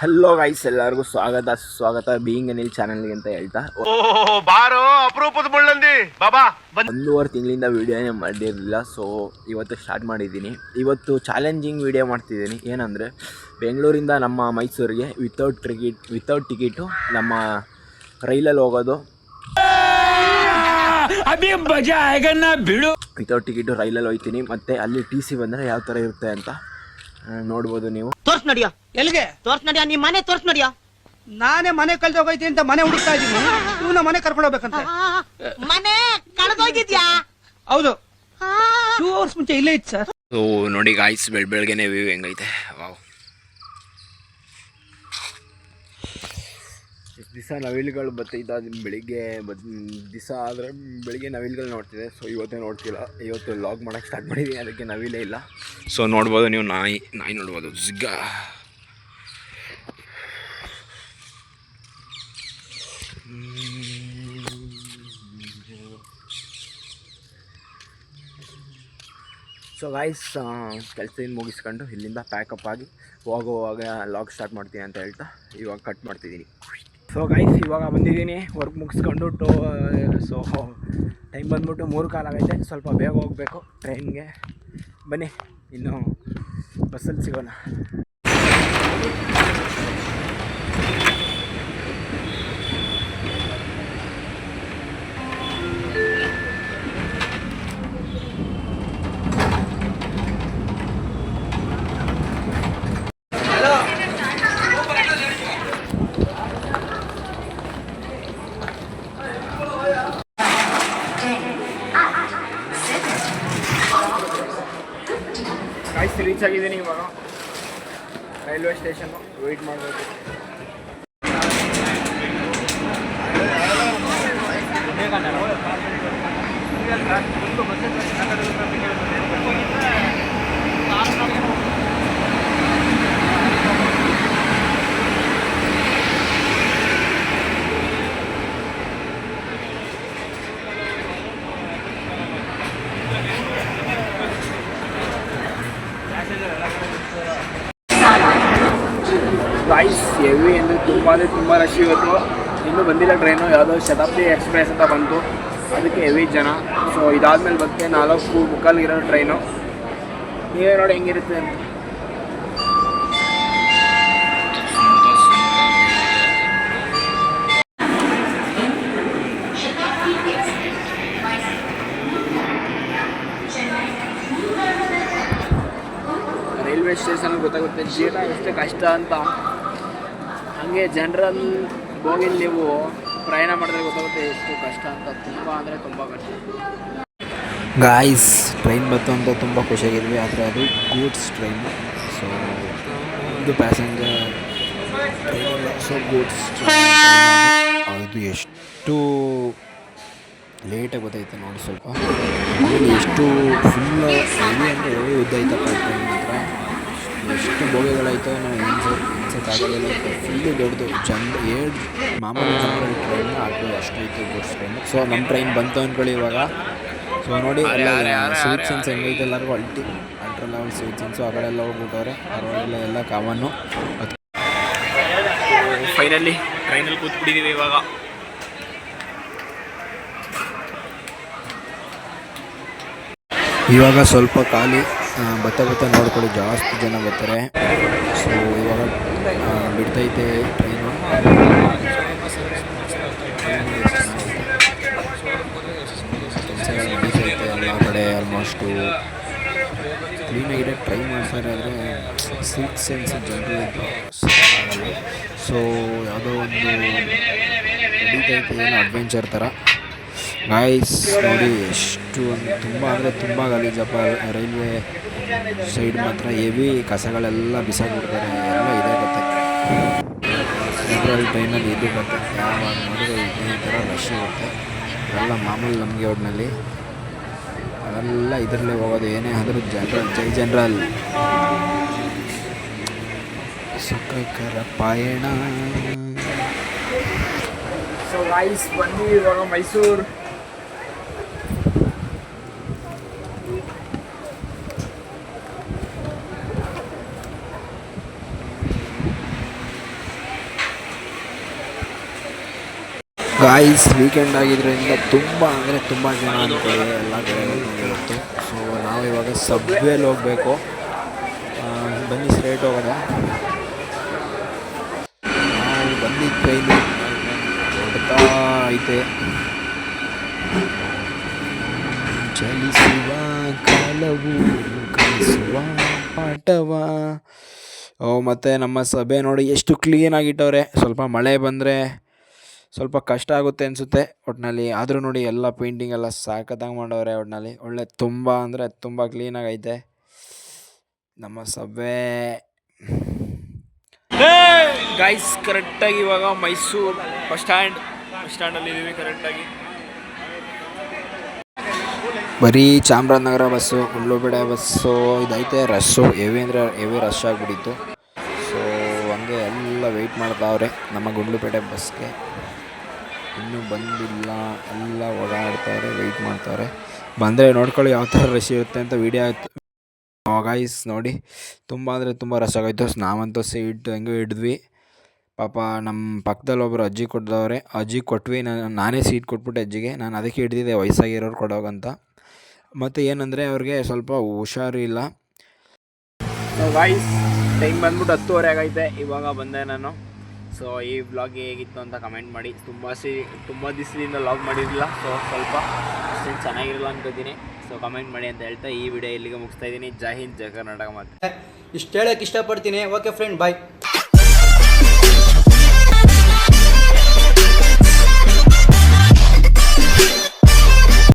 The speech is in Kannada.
ಹಲೋ ಗೈಸ್, ಎಲ್ಲರಿಗೂ ಸ್ವಾಗತ ಬೀಯಿಂಗ್ ಅನಿಲ್ ಚಾನಲ್ಗೆ ಅಂತ ಹೇಳ್ತಾ ಬಾರೋ ಅಪರೂಪದ ಮುಳ್ಳಂದಿ ಬಾಬಾ 1.5 ತಿಂಗಳಿಂದ ವಿಡಿಯೋನೇ ಮಾಡಿರಲಿಲ್ಲ. ಸೊ ಇವತ್ತು ಸ್ಟಾರ್ಟ್ ಮಾಡಿದ್ದೀನಿ. ಇವತ್ತು ಚಾಲೆಂಜಿಂಗ್ ವಿಡಿಯೋ ಮಾಡ್ತಿದ್ದೀನಿ. ಏನಂದರೆ, ಬೆಂಗಳೂರಿಂದ ನಮ್ಮ ಮೈಸೂರಿಗೆ ವಿತೌಟ್ ಟಿಕೆಟು ನಮ್ಮ ರೈಲಲ್ಲಿ ಹೋಗೋದು. ವಿತೌಟ್ ಟಿಕೆಟು ರೈಲಲ್ಲಿ ಹೋಗ್ತೀನಿ. ಮತ್ತು ಅಲ್ಲಿ TC ಬಂದರೆ ಯಾವ ಥರ ಇರುತ್ತೆ ಅಂತ ನೋಡ್ಬೋದು ನೀವು. ತೋರ್ಸ್ ನಡಿಯೋ. ಎಲ್ಲಿಗೆ ತೋರ್ಸ್ ನಡಿಯೋ? ನಿಮ್ಮ ಮನೆ ತೋರ್ಸ್ ನಡಿಯೋ. ನಾನೇ ಮನೆ ಕಳ್ದೋಗೈತಿ ಅಂತ ಮನೆ ಹುಡುಕ್ತಾ ಇದ್ದೀನಿ. ಇವನ ಮನೆ ಕರ್ಕೊಂಡು ಹೋಗ್ಬೇಕಂತ. ಮನೆ ಕಳ್ದೋಗಿದ್ಯಾ? ಹೌದು, 2 hours ಮುಂಚೆ ಇಲ್ಲೇ ಇತ್ತು ಸರ್. ಸೊ ನೋಡಿ ಗಾಯ್ಸ್, ಬೆಳಗ್ಗೆನೆ ವ್ಯೂ ಹೆಂಗೈತೆ. ವಾವ್, ಎಷ್ಟು ದಿವಸ ನವಿಲುಗಳು ಬರ್ತೈತೆ. ಬೆಳಿಗ್ಗೆ ದಿವಸ ಆದರೆ ಬೆಳಿಗ್ಗೆ ನವಿಲುಗಳು ನೋಡ್ತಿದ್ದೆ. ಸೊ ಇವತ್ತೇ ನೋಡ್ತಿಲ್ಲ. ಇವತ್ತು ಲಾಗ್ ಮಾಡೋಕ್ಕೆ ಸ್ಟಾರ್ಟ್ ಮಾಡಿದ್ದೀನಿ, ಅದಕ್ಕೆ ನವಿಲೇ ಇಲ್ಲ. ಸೊ ನೋಡ್ಬೋದು ನೀವು, ನಾಯಿ ನೋಡ್ಬೋದು. ಜಿಗ್ಗ ಸೊ ಗಾಯ್ಸ್, ಕೆಲಸದಿಂದ ಮುಗಿಸ್ಕೊಂಡು ಇಲ್ಲಿಂದ ಪ್ಯಾಕಪ್ ಆಗಿ ಹೋಗುವಾಗ ಲಾಗ್ ಸ್ಟಾರ್ಟ್ ಮಾಡ್ತೀನಿ ಅಂತ ಹೇಳ್ತಾ ಇವಾಗ ಕಟ್ ಮಾಡ್ತಿದ್ದೀನಿ. ಸೊ ಗೈಸ್, ಇವಾಗ ಬಂದಿದ್ದೀನಿ ವರ್ಕ್ ಮುಗಿಸ್ಕೊಂಡು. ಸೊ ಟೈಮ್ ಬಂದ್ಬಿಟ್ಟು 3:15 ಆಗೈತೆ. ಸ್ವಲ್ಪ ಬೇಗ ಹೋಗಬೇಕು ಟ್ರೈನ್ಗೆ. ಬನ್ನಿ, ಇನ್ನು ಬಸ್ಸಲ್ಲಿ ಸಿಗೋಣ. ಗಾಯ್ಸ್, ರೀಚ್ ಆಗಿದ್ದೀನಿ. ಇವಾಗ ರೈಲ್ವೆ ಸ್ಟೇಷನ್ನು ವೆಯ್ಟ್ ಮಾಡಬೇಕು. ಗೈಸ್, ಹೆವಿ ಅಂದರೆ ತುಂಬ ರಶ್ ಇವತ್ತು. ಇನ್ನೂ ಬಂದಿಲ್ಲ ಟ್ರೈನು. ಯಾವುದೋ ಶತಾಬ್ದಿ ಎಕ್ಸ್ಪ್ರೆಸ್ ಅಂತ ಬಂತು, ಅದಕ್ಕೆ ಹೆವಿ ಜನ. ಸೊ ಇದಾದಮೇಲೆ ಮತ್ತೆ 4:45 ಇರೋ ಟ್ರೈನು. ನೀವೇ ನೋಡಿ ಹೆಂಗಿರುತ್ತೆ ಅಂತ. ರೈಲ್ವೆ ಸ್ಟೇಷನ್ ಗೊತ್ತಾಗುತ್ತೆ ಜೀವನ ಎಷ್ಟು ಕಷ್ಟ ಅಂತ. ಹಾಗೆ ಜನರಲ್ ಬೋಗಿಲಿ ನೀವು ಪ್ರಯಾಣ ಮಾಡಿದ್ರೆ ಗೊತ್ತಾಗುತ್ತೆ ಎಷ್ಟು ಕಷ್ಟ ಅಂತ. ತುಂಬ ಅಂದರೆ ತುಂಬ ಕಷ್ಟ. ಗಾಯ್ಸ್, ಟ್ರೈನ್ ಬಂತು ಅಂತ ತುಂಬ ಖುಷಿಯಾಗಿದ್ವಿ. ಆದರೆ ಅದು ಗೂಡ್ಸ್ ಟ್ರೈನು. ಸೊ ಇದು ಪ್ಯಾಸೆಂಜರ್ ಟ್ರೈನ್ ಇಲ್ಲ. ಸೊ ಗೂಡ್ಸ್ ಅದು ಎಷ್ಟು ಲೇಟಾಗಿ ಗೊತ್ತಾಯ್ತು ನೋಡಿ. ಸ್ವಲ್ಪ ಆಮೇಲೆ ಎಷ್ಟು ಫುಲ್ ಹೆವಿ ಅಂದರೆ ಹೆವಿ ಉದ್ದ ಐತಪ್ಪ ಟ್ರೈನ್ ಮಾತ್ರ. ಎಷ್ಟು ಬೋಗಿಗಳಾಯ್ತು ನಾವು ಎನ್ಸಕ್ಕಾಗೋದಿಲ್ಲ. ಫುಲ್ಲು ದೊಡ್ಡದು. ಮಾಮೂಲಿ ಜನರಲ್ ಟ್ರೈನ್ ಅದು ಅಷ್ಟೈತೆ ಗೂಡ್ಸ್ ಟ್ರೈನು. ಸೊ ನಮ್ಮ ಟ್ರೈನ್ ಬಂತು ಅಂದ್ಕೊಳ್ಳಿ ಇವಾಗ. ಸೊ ನೋಡಿ, ಎಲ್ಲ ಸ್ವೀಟ್ ಸೆನ್ಸ್ ಹೆಂಗೈತೆ ಎಲ್ಲರಿಗೂ. ಅಲ್ಟ್ರಾ ಲೆವೆಲ್ ಸ್ವೀಟ್ ಸೆನ್ಸು ಆ ಕಡೆ ಎಲ್ಲ ಹೋಗ್ಬಿಟ್ಟವ್ರೆ. ಅವರೆಲ್ಲ ಎಲ್ಲ ಕಾಮನ್ನು. ಫೈನಲಿ ಟ್ರೈನಲ್ಲಿ ಕೂತ್ಬಿಟ್ಟಿದ್ದೀವಿ ಇವಾಗ. ಇವಾಗ ಸ್ವಲ್ಪ ಖಾಲಿ ಬತ್ತ ನೋಡ್ಕೊಳ್ಳಿ, ಜಾಸ್ತಿ ಜನ ಬರ್ತಾರೆ. ಸೊ ಇವಾಗ ಬಿಡ್ತೈತೆ ಟ್ರೈನು. ನಡೀತೈತೆ ಎಲ್ಲ ಕಡೆ. ಆಲ್ಮೋಸ್ಟು ಕ್ಲೀನಾಗಿದೆ. ಟ್ರೈ ಮಾಡ್ತಾರೆ, ಆದರೆ ಸಿಲ್ಕ್ ಸೆನ್ಸ್ ಜನರು ಆಗಲ್ಲ. ಸೊ ಯಾವುದೋ ಒಂದು ನಡೀತೈತೆ, ಏನೋ ಅಡ್ವೆಂಚರ್ ಥರ. ಗಾಯ್ಸ್ ನೋಡಿ, ಎಷ್ಟು ತುಂಬ ಅಂದರೆ ತುಂಬ ಗಲೀಜಪ್ಪ. ರೈಲ್ವೆ ಸೈಡ್ ಮಾತ್ರ ಹೆವಿ ಕಸಗಳೆಲ್ಲ ಬಿಸಾಕ್ಬಿಡ್ತಾರೆ. ಎಲ್ಲ ಇದೇ ಕತೆ. ಸೆಂಟ್ರಲ್ ಟ್ರೈನಲ್ಲಿ ಇದು ಬರ್ತದೆ. ಯಾವಾಗ ನೋಡಿದ್ರೆ ಇದೇ ಥರ ರಶ್ ಇರುತ್ತೆ. ಎಲ್ಲ ಮಾಮೂಲಿ ನಮಗೆ ಒಟ್ಟಿನಲ್ಲಿ ಅವೆಲ್ಲ ಇದರಲ್ಲೇ ಹೋಗೋದು. ಏನೇ ಆದರೂ ಜನರಲ್, ಜೈ ಜನರಲ್. ಸುಖಕರ ಪಯಣ. ಸೊ ಗಾಯ್ಸ್, ಬನ್ನಿ ಇವಾಗ ಮೈಸೂರು. ಗಾಯ್ಸ್ ವೀಕೆಂಡ್ ಆಗಿದ್ದರಿಂದ ತುಂಬ ಅಂದರೆ ತುಂಬ ಜನ ಅಂದ್ಕೊಳ್ಳಿ ಎಲ್ಲ ಕಡೆ ಇವತ್ತು. ಸೊ ನಾವು ಇವಾಗ ಸಬ್ವೇಲಿ ಹೋಗಬೇಕು. ಬನ್ನಿ ಸ್ಟ್ರೈಟ್ ಹೋಗೋಣ. ನಾವು ಬಂದಿದ್ದ ಟ್ರೈನು ಹೊಡ್ತಾ ಐತೆ. ಚಲಿಸುವ ಕಾಲವು ಕಲಿಸುವ ಪಾಠವ. ಮತ್ತು ನಮ್ಮ ಸಭೆ ನೋಡಿ ಎಷ್ಟು ಕ್ಲೀನಾಗಿಟ್ಟವ್ರೆ. ಸ್ವಲ್ಪ ಮಳೆ ಬಂದರೆ ಸ್ವಲ್ಪ ಕಷ್ಟ ಆಗುತ್ತೆ ಅನಿಸುತ್ತೆ ಒಟ್ಟಿನಲ್ಲಿ. ಆದರೂ ನೋಡಿ ಎಲ್ಲ ಪೇಂಟಿಂಗ್ ಎಲ್ಲ ಸಾಕತ್ತಾಗಿ ಮಾಡವ್ರೆ. ಒಟ್ಟಿನಲ್ಲಿ ಒಳ್ಳೆ ತುಂಬ ಅಂದರೆ ತುಂಬ ಕ್ಲೀನಾಗೈತೆ ನಮ್ಮ ಸಭೆ. ಗೈಸ್ ಕರೆಕ್ಟಾಗಿ ಇವಾಗ ಮೈಸೂರು ಬಸ್ ಸ್ಟ್ಯಾಂಡಲ್ಲಿ ಇದ್ದೀವಿ ಕರೆಕ್ಟಾಗಿ. ಬರೀ ಚಾಮರಾಜನಗರ ಬಸ್ಸು, ಗುಂಡ್ಲುಪೇಟೆ ಬಸ್ಸು ಇದೈತೆ. ರಶ್ಶು ಹೆವಿ ಅಂದರೆ ಹೆವಿ ರಶ್ ಆಗಿಬಿಟ್ಟಿತ್ತು. ಸೊ ಹಂಗೆ ಎಲ್ಲ ವೆಯ್ಟ್ ಮಾಡ್ತಾವ್ರೆ ನಮ್ಮ ಗುಂಡ್ಲುಪೇಟೆ ಬಸ್ಗೆ. ಇನ್ನೂ ಬಂದಿಲ್ಲ, ಎಲ್ಲ ಓಡಾಡ್ತಾವ್ರೆ, ವೆಯ್ಟ್ ಮಾಡ್ತಾವ್ರೆ. ಬಂದರೆ ನೋಡ್ಕೊಳ್ಳಿ ಯಾವ ಥರ ರಶ್ ಇರುತ್ತೆ ಅಂತ ವೀಡಿಯೋ ಆಯಿತು. ಗೈಸ್ ನೋಡಿ ತುಂಬ ಅಂದರೆ ತುಂಬ ರಶ್ ಆಗೋಯ್ತು. ನಾವಂತೂ ಸೀಟ್ ಹೆಂಗೂ ಹಿಡಿದ್ವಿ. ಪಾಪ ನಮ್ಮ ಪಕ್ಕದಲ್ಲಿ ಒಬ್ಬರು ಅಜ್ಜಿ ಕೊಟ್ಟಿದವ್ರೆ, ಅಜ್ಜಿ ಕೊಟ್ವಿ. ನಾನೇ ಸೀಟ್ ಕೊಟ್ಬಿಟ್ಟೆ ಅಜ್ಜಿಗೆ. ನಾನು ಅದಕ್ಕೆ ಹಿಡಿದಿದ್ದೆ ವಯಸ್ಸಾಗಿರೋರು ಕೊಡೋಗಂತ. ಮತ್ತು ಏನಂದರೆ ಅವ್ರಿಗೆ ಸ್ವಲ್ಪ ಹುಷಾರು ಇಲ್ಲ. ಗೈಸ್ ಟೈಮ್ ಬಂದ್ಬಿಟ್ಟು 10:30 ಆಗೈತೆ. ಇವಾಗ ಬಂದೆ ನಾನು. ಸೊ ಈ ವ್ಲಾಗ್ ಹೇಗಿತ್ತು ಅಂತ ಕಮೆಂಟ್ ಮಾಡಿ. ತುಂಬ ದಿವಸದಿಂದ ವ್ಲಾಗ್ ಮಾಡಿರಲಿಲ್ಲ. ಸೊ ಸ್ವಲ್ಪ ಅಷ್ಟೇನು ಚೆನ್ನಾಗಿರಲ್ಲ ಅನ್ಕೋತೀನಿ. ಸೊ ಕಮೆಂಟ್ ಮಾಡಿ ಅಂತ ಹೇಳ್ತಾ ಈ ವಿಡಿಯೋ ಇಲ್ಲಿಗೆ ಮುಗಿಸ್ತಾ ಇದ್ದೀನಿ. ಜೈ ಹಿಂದ್, ಜೈ ಕರ್ನಾಟಕ. ಮತ್ತೆ ಇಷ್ಟು ಹೇಳಕ್ಕೆ ಇಷ್ಟಪಡ್ತೀನಿ. ಓಕೆ ಫ್ರೆಂಡ್, ಬಾಯ್.